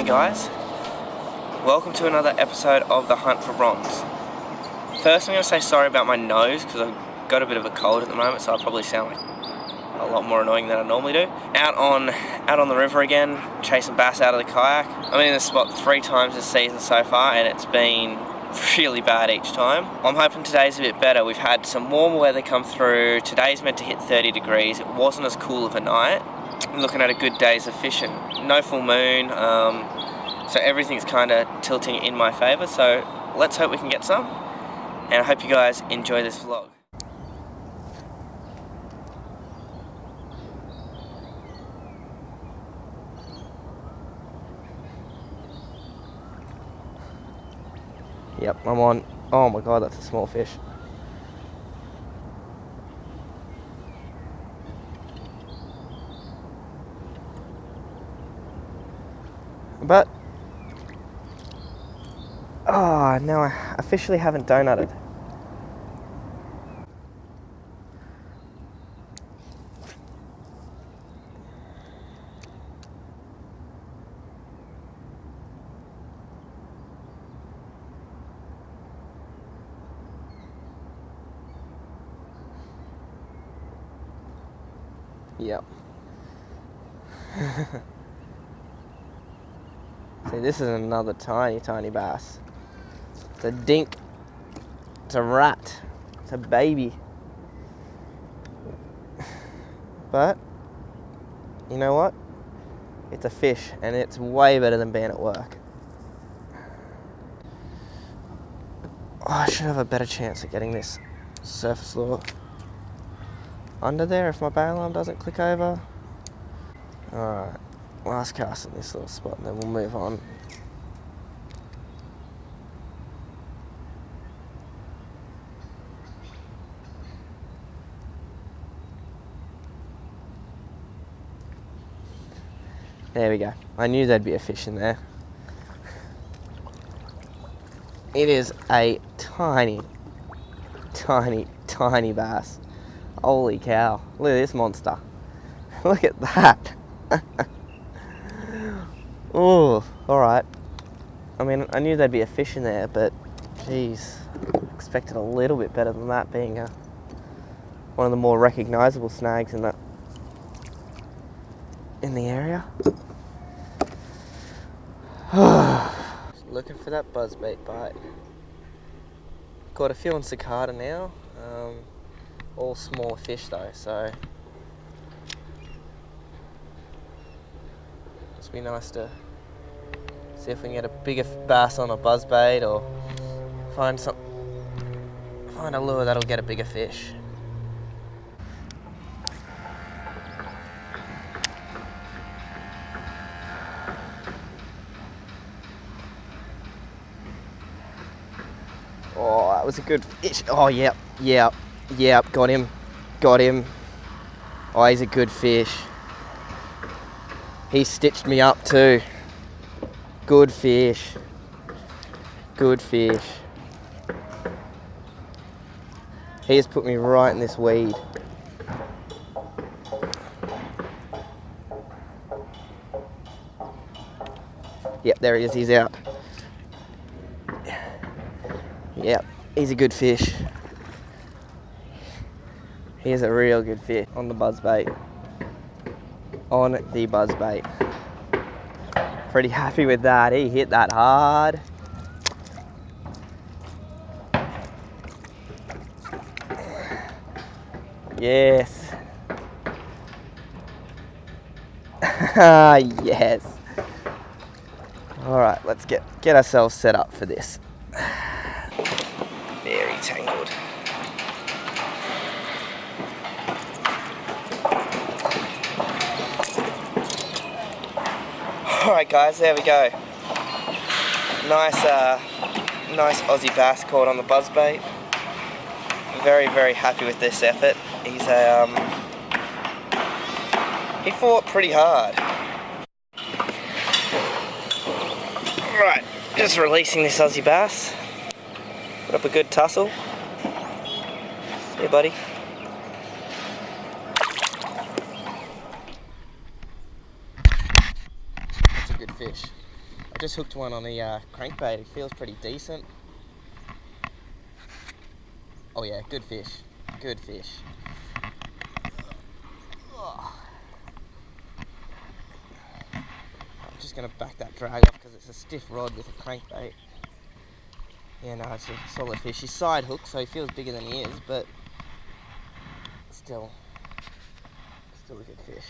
G'day guys, welcome to another episode of The Hunt for Bronze. First I'm going to say sorry about my nose because I've got a bit of a cold at the moment, so I probably sound like a lot more annoying than I normally do. Out on the river again, chasing bass out of the kayak. I'm in this spot 3 times this season so far and it's been really bad each time. I'm hoping today's a bit better. We've had some warmer weather come through. Today's meant to hit 30 degrees. It wasn't as cool of a night. I'm looking at a good days of fishing. No full moon, so everything's kind of tilting in my favour, so let's hope we can get some, and I hope you guys enjoy this vlog. Yep, I'm on. Oh my god, that's a small fish. But, oh, now I officially haven't donutted. Yep. See, this is another tiny bass. It's a dink. It's a rat. It's a baby. But, you know what? It's a fish, and it's way better than being at work. Oh, I should have a better chance at getting this surface lure under there if my bail arm doesn't click over. Alright. Last cast in this little spot and then we'll move on. There we go. I knew there'd be a fish in there. It is a tiny bass. Holy cow. Look at this monster. Look at that. Oh, alright. I mean, I knew there'd be a fish in there, but geez, expected a little bit better than that, being one of the more recognisable snags in the area. Looking for that buzzbait bite. Caught a few on cicada now. All small fish though, so be nice to see if we can get a bigger bass on a buzzbait or find a lure that'll get a bigger fish. Oh, that was a good fish. Oh, yep, got him. Oh, he's a good fish. He stitched me up too. Good fish. He has put me right in this weed. Yep, there he is, he's out. Yep, he's a good fish. He is a real good fish on the buzzbait. On the buzzbait. Pretty happy with that. He hit that hard. Yes. Yes. Alright, let's get ourselves set up for this. Very tangled. Alright guys, there we go. Nice Aussie bass caught on the buzzbait. Very happy with this effort. He fought pretty hard. Right, just releasing this Aussie bass. Put up a good tussle. See you, buddy. That's a good fish. I just hooked one on the crankbait. It feels pretty decent. Oh yeah, good fish. Good fish. I'm just going to back that drag off because it's a stiff rod with a crankbait. Yeah, no, it's a solid fish. He's side hooked, so he feels bigger than he is, but still a good fish.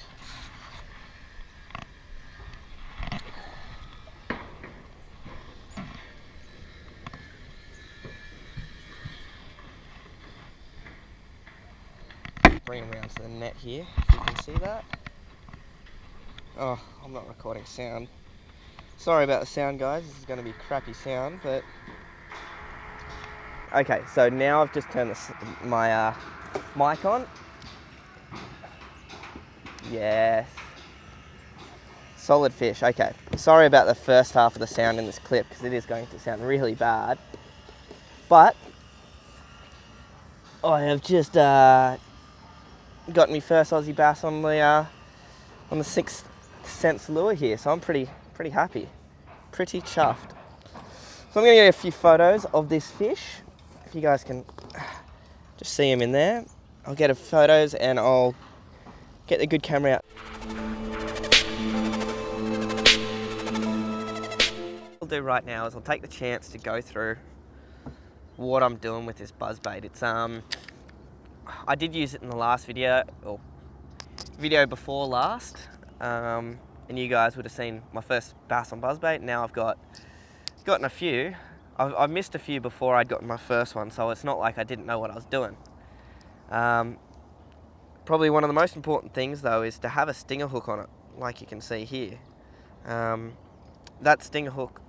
Bring him around to the net here, if you can see that. Oh, I'm not recording sound. Sorry about the sound, guys. This is going to be crappy sound, but... Okay, so now I've just turned my mic on. Yes. Solid fish, okay. Sorry about the first half of the sound in this clip, because it is going to sound really bad. But I have just got my first Aussie bass on the 6th Sense lure here, so I'm pretty happy, pretty chuffed. So I'm going to get a few photos of this fish. If you guys can just see him in there, I'll get photos and I'll get the good camera out. What I'll do right now is I'll take the chance to go through what I'm doing with this buzzbait. It's I did use it in the last video, or video before last, and you guys would have seen my first bass on buzzbait. Now I've gotten a few. I've missed a few before I'd gotten my first one, so it's not like I didn't know what I was doing. Probably one of the most important things though is to have a stinger hook on it, like you can see here. That stinger hook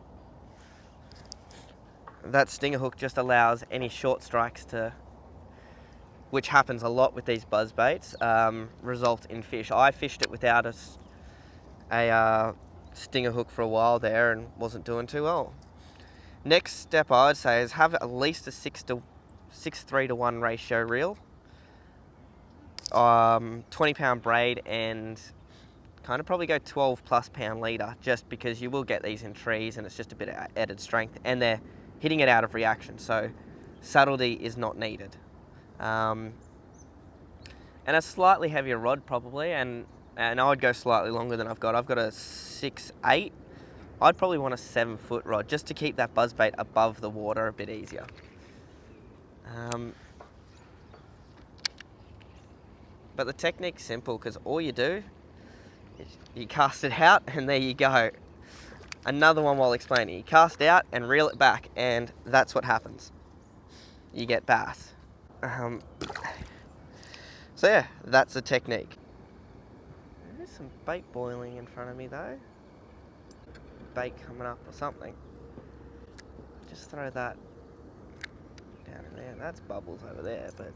just allows any short strikes to, which happens a lot with these buzzbaits, result in fish. I fished it without a stinger hook for a while there and wasn't doing too well. Next step I would say is have at least a 6:3 to 1 ratio reel, 20-pound braid, and kind of probably go 12+ pound leader, just because you will get these in trees and it's just a bit of added strength and they're hitting it out of reaction, so subtlety is not needed. And a slightly heavier rod probably, and I would go slightly longer than I've got. I've got a 6/8. I'd probably want a 7-foot rod just to keep that buzzbait above the water a bit easier. But the technique's simple, because all you do is you cast it out and there you go. Another one while explaining. You cast out and reel it back, and that's what happens. You get bass. So yeah, that's the technique. There's some bait boiling in front of me though. Bait coming up or something. Just throw that down in there. That's bubbles over there, but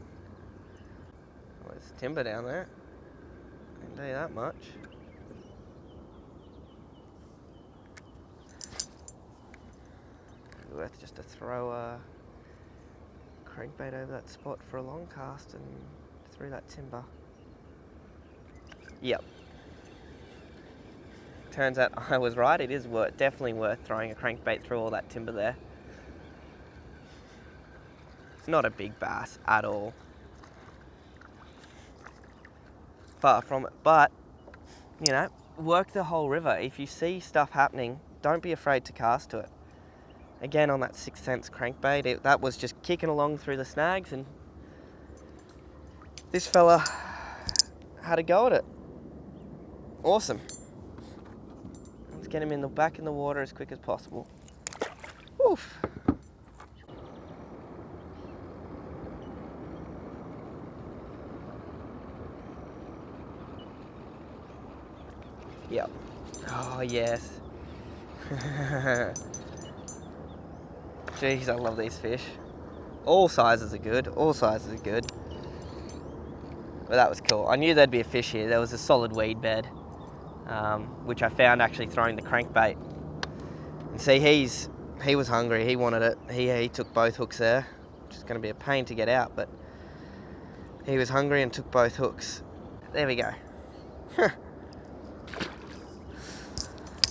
well, there's timber down there. I can tell you that much. Worth just to throw a crankbait over that spot for a long cast and through that timber. Yep. Turns out I was right. It is definitely worth throwing a crankbait through all that timber there. It's not a big bass at all. Far from it. But, you know, work the whole river. If you see stuff happening, don't be afraid to cast to it. Again, on that 6th Sense crankbait, that was just kicking along through the snags, and this fella had a go at it. Awesome. Let's get him back in the water as quick as possible. Oof. Yep. Oh yes. Jeez, I love these fish. All sizes are good. All sizes are good. But that was cool. I knew there'd be a fish here. There was a solid weed bed, which I found actually throwing the crankbait. And see, he was hungry. He wanted it. He took both hooks there, which is going to be a pain to get out. But he was hungry and took both hooks. There we go.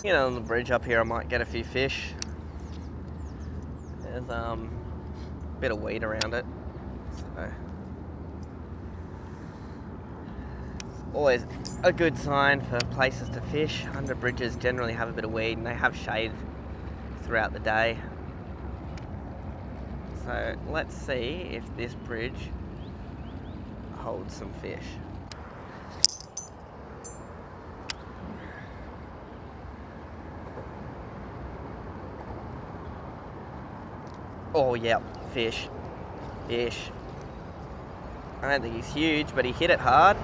You know, on the bridge up here I might get a few fish. There's a bit of weed around it, so always a good sign for places to fish. Under bridges generally have a bit of weed and they have shade throughout the day. So let's see if this bridge holds some fish. Oh yeah, fish. Fish. I don't think he's huge, but he hit it hard.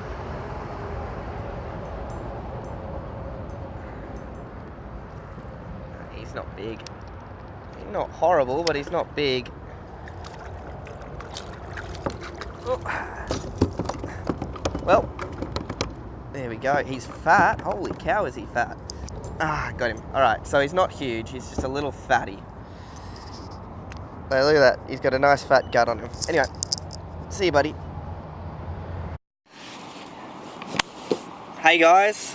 He's not big. He's not horrible, but he's not big. Oh. Well, there we go. He's fat. Holy cow, is he fat? Ah, got him. Alright, so he's not huge. He's just a little fatty. So look at that. He's got a nice fat gut on him. Anyway, see you, buddy. Hey guys,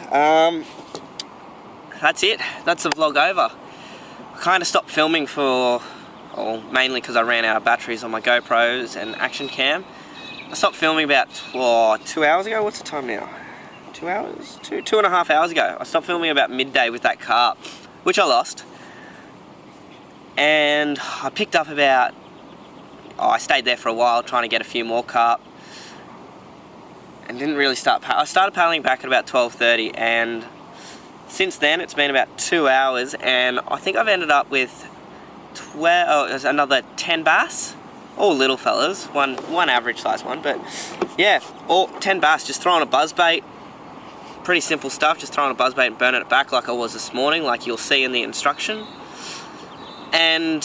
that's it. That's the vlog over. I kind of stopped filming for, well, mainly because I ran out of batteries on my GoPros and action cam. I stopped filming about 2 hours ago. What's the time now? 2 hours? Two and a half hours ago. I stopped filming about midday with that carp, which I lost. And I picked up about, I stayed there for a while trying to get a few more carp. And didn't really start, I started paddling back at about 12:30, and since then it's been about 2 hours, and I think I've ended up with another 10 bass, all little fellas, one average size one, but yeah, all 10 bass, just throwing a buzzbait. Pretty simple stuff, just throwing a buzzbait and burning it back like I was this morning, like you'll see in the instruction. And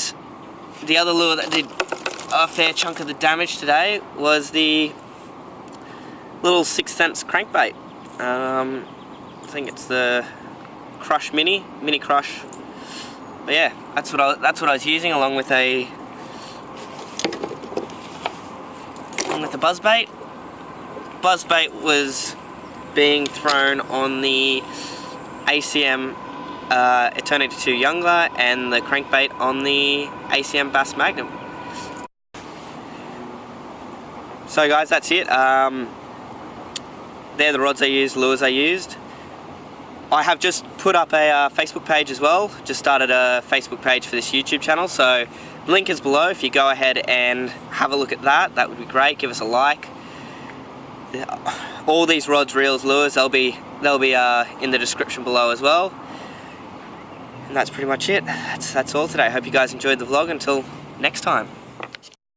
the other lure that did a fair chunk of the damage today was the little 6 cents crankbait. I think it's the Crush Mini Crush. But yeah, that's what I was using, along with the buzzbait. Buzzbait was being thrown on the ACM Eternity 2 Eungella, and the crankbait on the ACM Bass Magnum. So guys, that's it. They're the rods I used, lures I used. I have just put up a Facebook page as well. Just started a Facebook page for this YouTube channel, so link is below. If you go ahead and have a look at that, that would be great. Give us a like. All these rods, reels, lures, they'll be in the description below as well. And that's pretty much it. That's all today. Hope you guys enjoyed the vlog. Until next time.